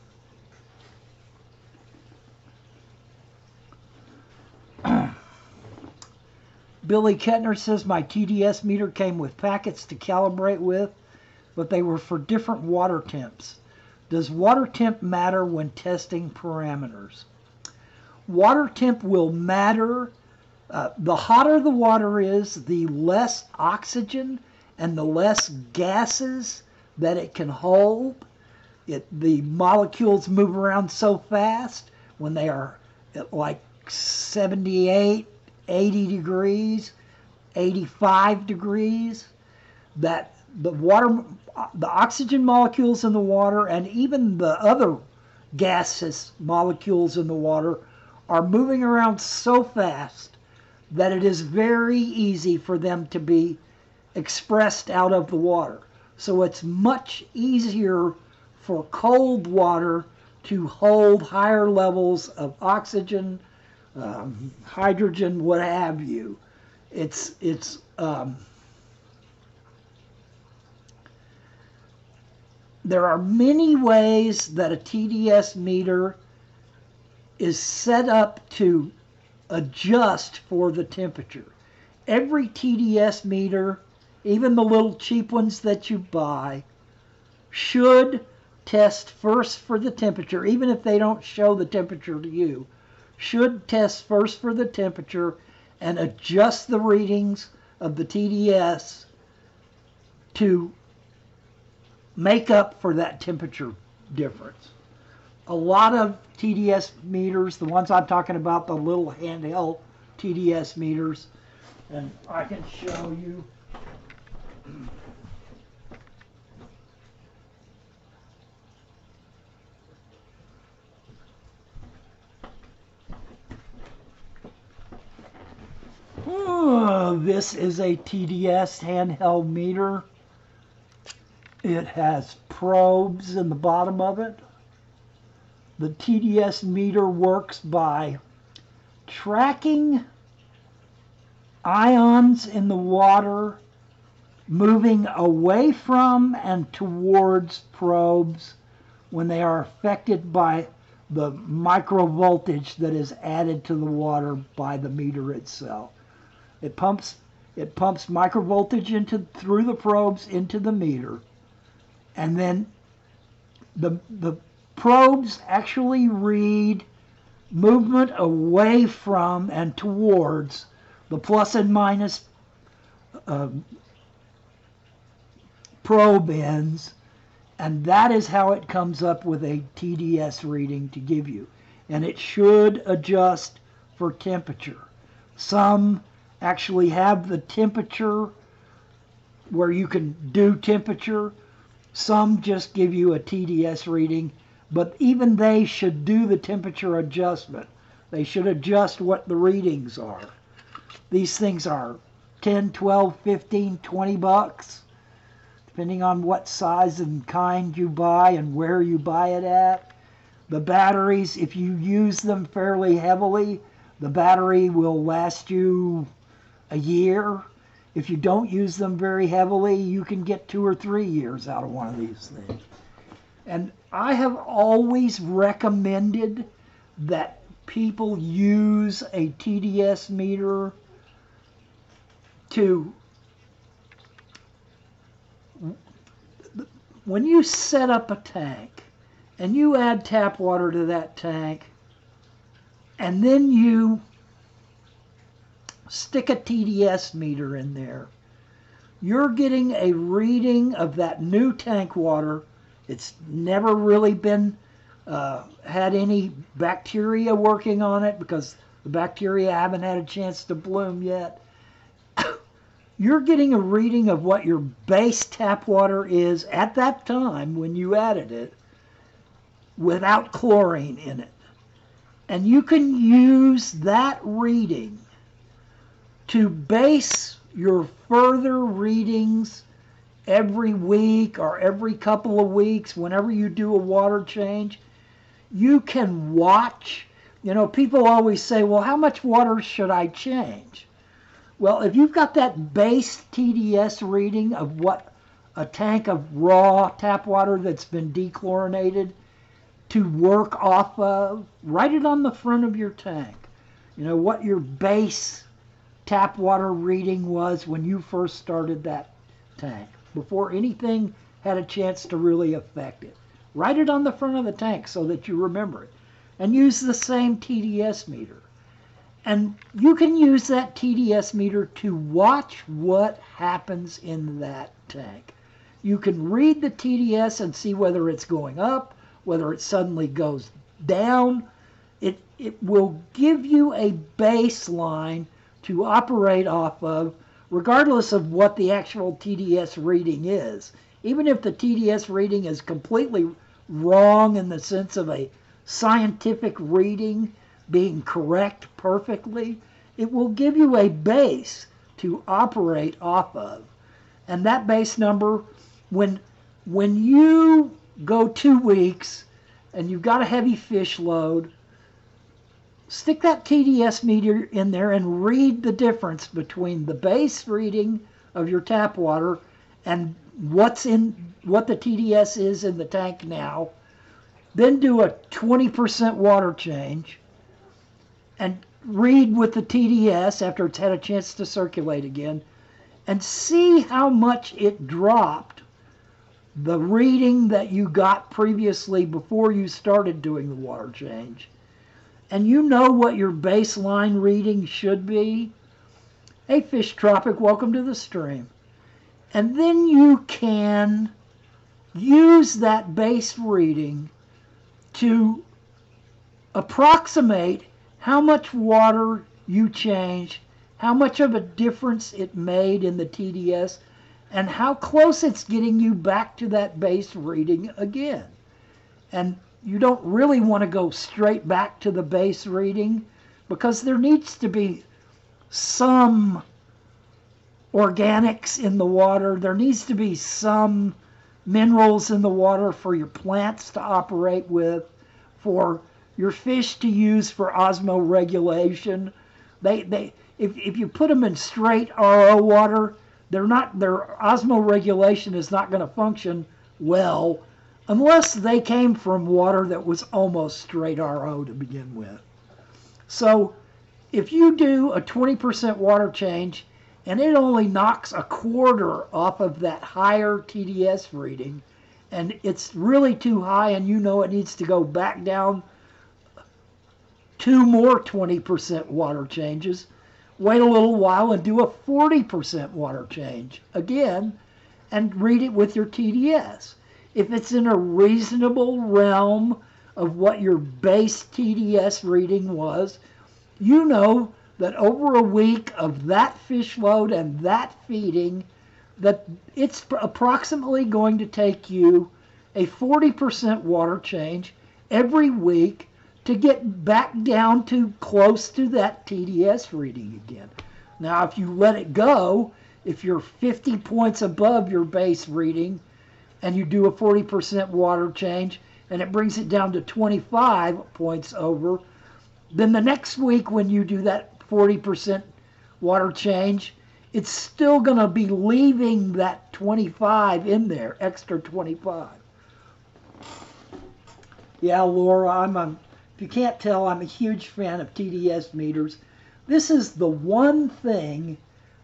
S1: Billy Kettner says, my TDS meter came with packets to calibrate with, but they were for different water temps. Does water temp matter when testing parameters? Water temp will matter. The hotter the water is, the less oxygen and the less gases that it can hold. The molecules move around so fast when they are at like 78, 80 degrees, 85 degrees, that the oxygen molecules in the water and even the other gaseous molecules in the water are moving around so fast that it is very easy for them to be expressed out of the water. So it's much easier for cold water to hold higher levels of oxygen, hydrogen, what have you. It's there are many ways that a TDS meter is set up to adjust for the temperature. Every TDS meter, even the little cheap ones that you buy, should test first for the temperature, even if they don't show the temperature to you, should test first for the temperature and adjust the readings of the TDS to make up for that temperature difference. A lot of TDS meters, the ones I'm talking about, the little handheld TDS meters, and I can show you. Oh, this is a TDS handheld meter. It has probes in the bottom of it. The TDS meter works by tracking ions in the water moving away from and towards probes when they are affected by the microvoltage that is added to the water by the meter itself. It pumps microvoltage through the probes into the meter, and then the probes actually read movement away from and towards the plus and minus probe ends, and that is how it comes up with a TDS reading to give you. And it should adjust for temperature. Some actually have the temperature where you can do temperature. Some just give you a TDS reading, but even they should do the temperature adjustment. They should adjust what the readings are. These things are 10, 12, 15, 20 bucks, depending on what size and kind you buy and where you buy it at. The batteries, if you use them fairly heavily, the battery will last you a year. If you don't use them very heavily, you can get 2 or 3 years out of one of these things. And I have always recommended that people use a TDS meter to, when you set up a tank and you add tap water to that tank, and then you stick a TDS meter in there, you're getting a reading of that new tank water. It's never really been had any bacteria working on it because the bacteria haven't had a chance to bloom yet. You're getting a reading of what your base tap water is at that time when you added it without chlorine in it. And you can use that reading to base your further readings every week or every couple of weeks whenever you do a water change. You can watch. You know, people always say, well, how much water should I change? Well, if you've got that base TDS reading of what a tank of raw tap water that's been dechlorinated to work off of, write it on the front of your tank. You know, what your base tap water reading was when you first started that tank, before anything had a chance to really affect it. Write it on the front of the tank so that you remember it. And use the same TDS meter. And you can use that TDS meter to watch what happens in that tank. You can read the TDS and see whether it's going up, whether it suddenly goes down. It will give you a baseline to operate off of, regardless of what the actual TDS reading is. Even if the TDS reading is completely wrong in the sense of a scientific reading being correct perfectly, it will give you a base to operate off of. And that base number, when you go 2 weeks and you've got a heavy fish load, stick that TDS meter in there and read the difference between the base reading of your tap water and what the TDS is in the tank now. Then do a 20% water change and read with the TDS after it's had a chance to circulate again, and see how much it dropped the reading that you got previously before you started doing the water change. And you know what your baseline reading should be. Hey, Fish Tropic, welcome to the stream. And then you can use that base reading to approximate how much water you changed, how much of a difference it made in the TDS, and how close it's getting you back to that base reading again. And you don't really want to go straight back to the base reading, because there needs to be some organics in the water. There needs to be some minerals in the water for your plants to operate with, for your fish to use for osmoregulation. If you put them in straight RO water, their osmoregulation is not going to function well unless they came from water that was almost straight RO to begin with. So if you do a 20% water change and it only knocks a quarter off of that higher TDS reading, and it's really too high and you know it needs to go back down 2 more 20% water changes, wait a little while and do a 40% water change again and read it with your TDS. If it's in a reasonable realm of what your base TDS reading was, you know that over a week of that fish load and that feeding, that it's approximately going to take you a 40% water change every week to get back down to close to that TDS reading again. Now, if you let it go, if you're 50 points above your base reading and you do a 40% water change and it brings it down to 25 points over, then the next week when you do that 40% water change, it's still going to be leaving that 25 in there, extra 25. Yeah, Laura, if you can't tell, I'm a huge fan of TDS meters. This is the one thing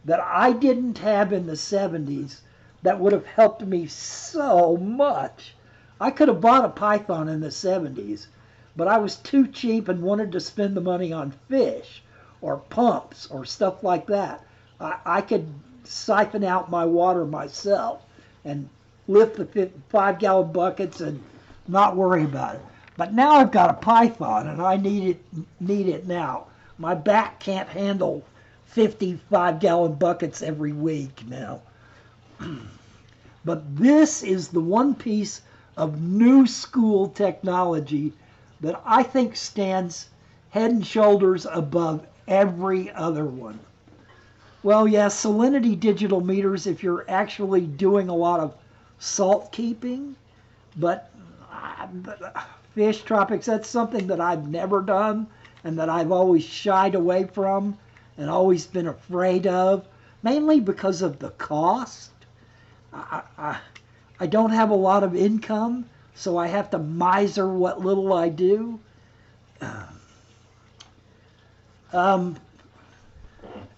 S1: that I didn't have in the 70s that would have helped me so much. I could have bought a Python in the 70s, but I was too cheap and wanted to spend the money on fish or pumps or stuff like that. I could siphon out my water myself and lift the 5-gallon buckets and not worry about it. But now I've got a Python and I need it now. My back can't handle 55-gallon buckets every week now. But this is the one piece of new school technology that I think stands head and shoulders above every other one. Well, yes, salinity digital meters if you're actually doing a lot of salt keeping, but Fish Tropics, that's something that I've never done and that I've always shied away from and always been afraid of, mainly because of the cost. I don't have a lot of income, so I have to miser what little I do.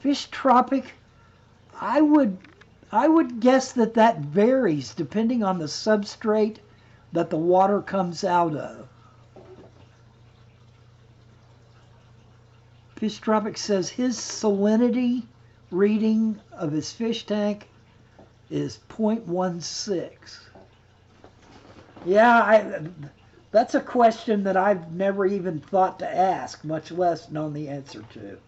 S1: Fish Tropic, I would guess that varies depending on the substrate that the water comes out of. Fish Tropic says his salinity reading of his fish tank is 0.16. Yeah, that's a question that I've never even thought to ask, much less known the answer to.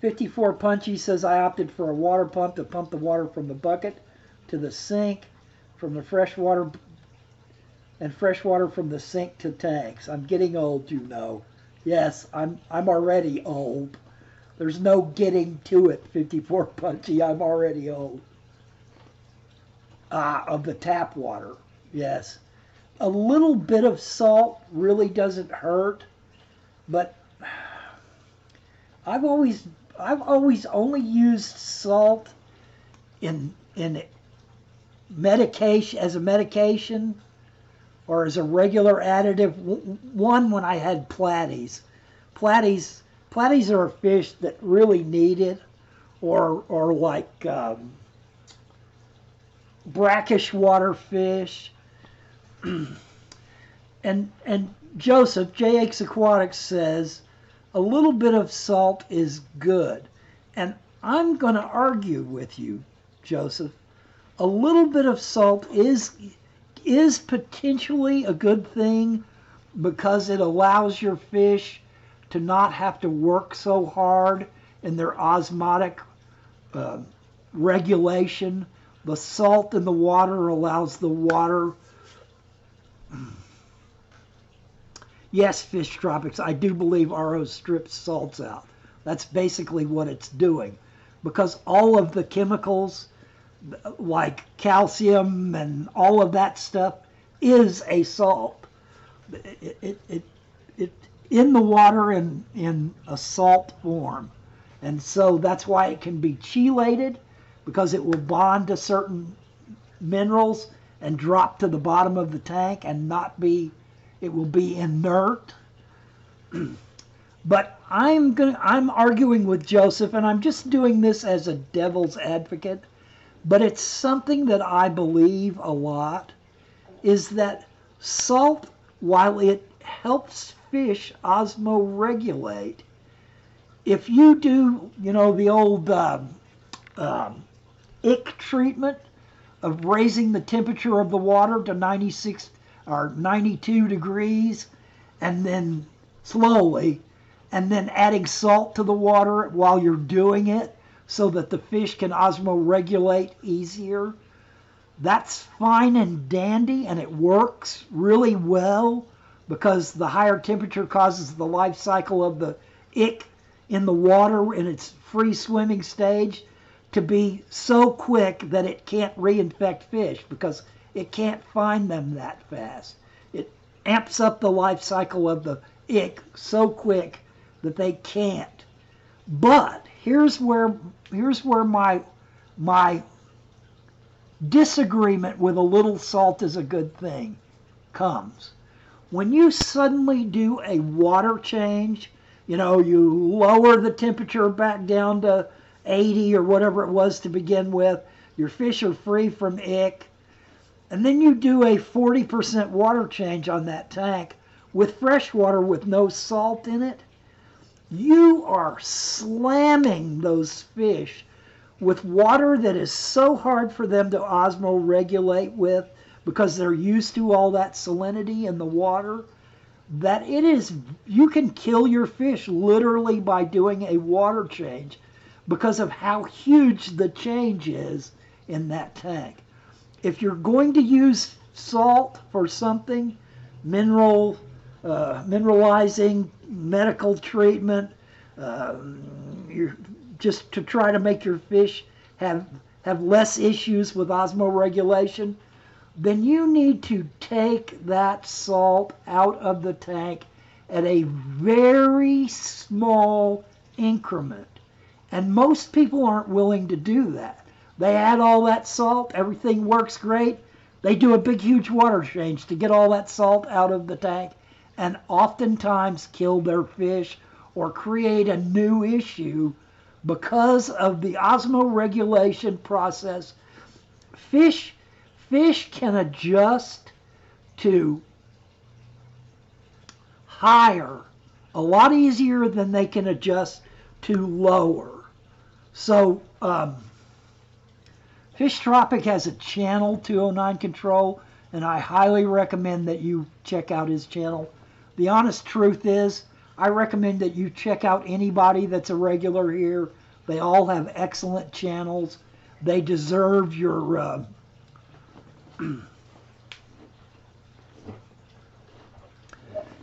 S1: 54 Punchy says, I opted for a water pump to pump the water from the bucket to the sink, from the fresh water, and fresh water from the sink to tanks. I'm getting old, you know. Yes, I'm already old. There's no getting to it, 54 Punchy. I'm already old. Of the tap water, yes. a little bit of salt really doesn't hurt, but I've always I've always only used salt in medication, as a medication or as a regular additive. One, when I had platies. Platies are a fish that really need it, or like brackish water fish. And Joseph, JX Aquatics, says a little bit of salt is good. And I'm going to argue with you, Joseph. A little bit of salt is potentially a good thing because it allows your fish to not have to work so hard in their osmotic regulation. The salt in the water allows the water. Yes, Fish Tropics, I do believe RO strips salts out. That's basically what it's doing, because all of the chemicals like calcium and all of that stuff is a salt. It in the water in a salt form. And so that's why it can be chelated, because it will bond to certain minerals and drop to the bottom of the tank and not be, it will be inert. But I'm arguing with Joseph, and I'm just doing this as a devil's advocate, but it's something that I believe a lot, is that salt, while it helps fish osmoregulate, if you do, the old ick treatment of raising the temperature of the water to 96 or 92 degrees, and then slowly, and then adding salt to the water while you're doing it so that the fish can osmoregulate easier, that's fine and dandy, and it works really well, because the higher temperature causes the life cycle of the ick in the water in its free swimming stage to be so quick that it can't reinfect fish, because it can't find them that fast. It amps up the life cycle of the ick so quick that they can't. But here's where my disagreement with a little salt is a good thing comes. When you suddenly do a water change, you lower the temperature back down to 80 or whatever it was to begin with, your fish are free from ick, and then you do a 40% water change on that tank with fresh water with no salt in it, you are slamming those fish with water that is so hard for them to osmoregulate with, because they're used to all that salinity in the water, that you can kill your fish literally by doing a water change, because of how huge the change is in that tank. If you're going to use salt for something, mineralizing, medical treatment, just to try to make your fish have less issues with osmoregulation, then you need to take that salt out of the tank at a very small increment. And most people aren't willing to do that. They add all that salt, everything works great. They do a big, huge water change to get all that salt out of the tank, and oftentimes kill their fish or create a new issue because of the osmoregulation process. Fish can adjust to higher a lot easier than they can adjust to lower. So Fish Tropic has a channel, 209 Control, and I highly recommend that you check out his channel. The honest truth is, I recommend that you check out anybody that's a regular here. They all have excellent channels. They deserve your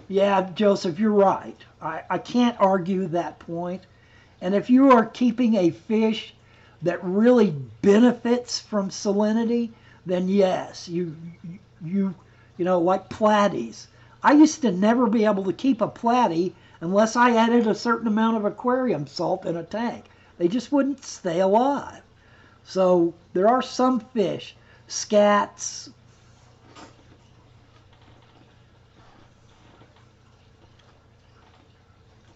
S1: yeah, Joseph, you're right. I can't argue that point. And if you are keeping a fish that really benefits from salinity, then yes, you like platies. I used to never be able to keep a platy unless I added a certain amount of aquarium salt in a tank. They just wouldn't stay alive. So there are some fish, scats,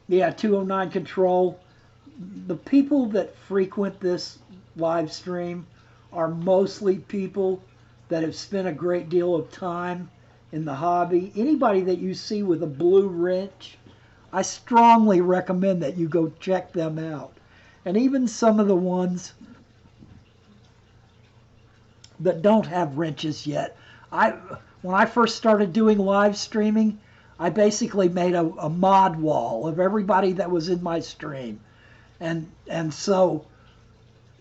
S1: yeah, 209 control. The people that frequent this live stream are mostly people that have spent a great deal of time in the hobby. Anybody that you see with a blue wrench, I strongly recommend that you go check them out. And even some of the ones that don't have wrenches yet. When I first started doing live streaming, I basically made a mod wall of everybody that was in my stream. And so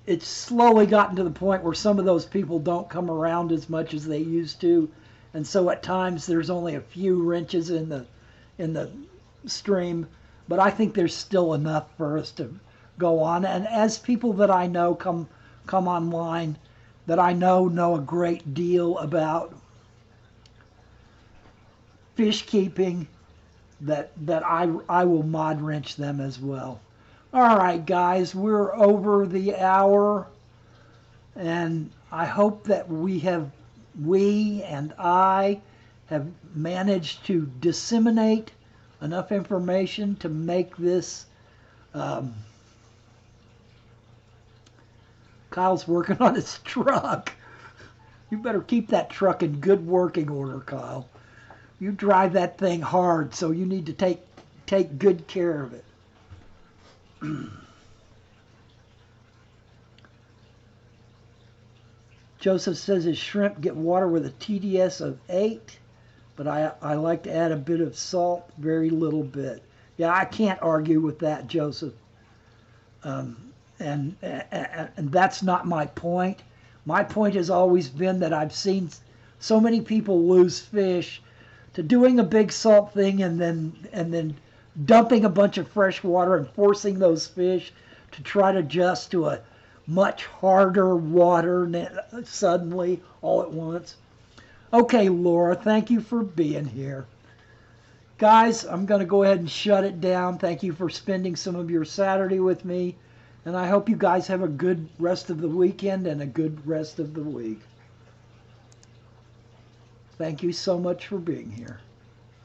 S1: it's slowly gotten to the point where some of those people don't come around as much as they used to. And so at times there's only a few wrenches in the stream, but I think there's still enough for us to go on. And as people that I know come online that I know a great deal about fish keeping, that I will mod wrench them as well. All right, guys, we're over the hour, and I hope that we and I have managed to disseminate enough information to make this. Kyle's working on his truck. You better keep that truck in good working order, Kyle. You drive that thing hard, so you need to take good care of it. Joseph says his shrimp get water with a TDS of 8, but I like to add a bit of salt, very little bit. Yeah, I can't argue with that, Joseph. And that's not my point. My point has always been that I've seen so many people lose fish to doing a big salt thing and then dumping a bunch of fresh water and forcing those fish to try to adjust to a much harder water suddenly all at once. Okay, Laura, thank you for being here. Guys, I'm going to go ahead and shut it down. Thank you for spending some of your Saturday with me. And I hope you guys have a good rest of the weekend and a good rest of the week. Thank you so much for being here.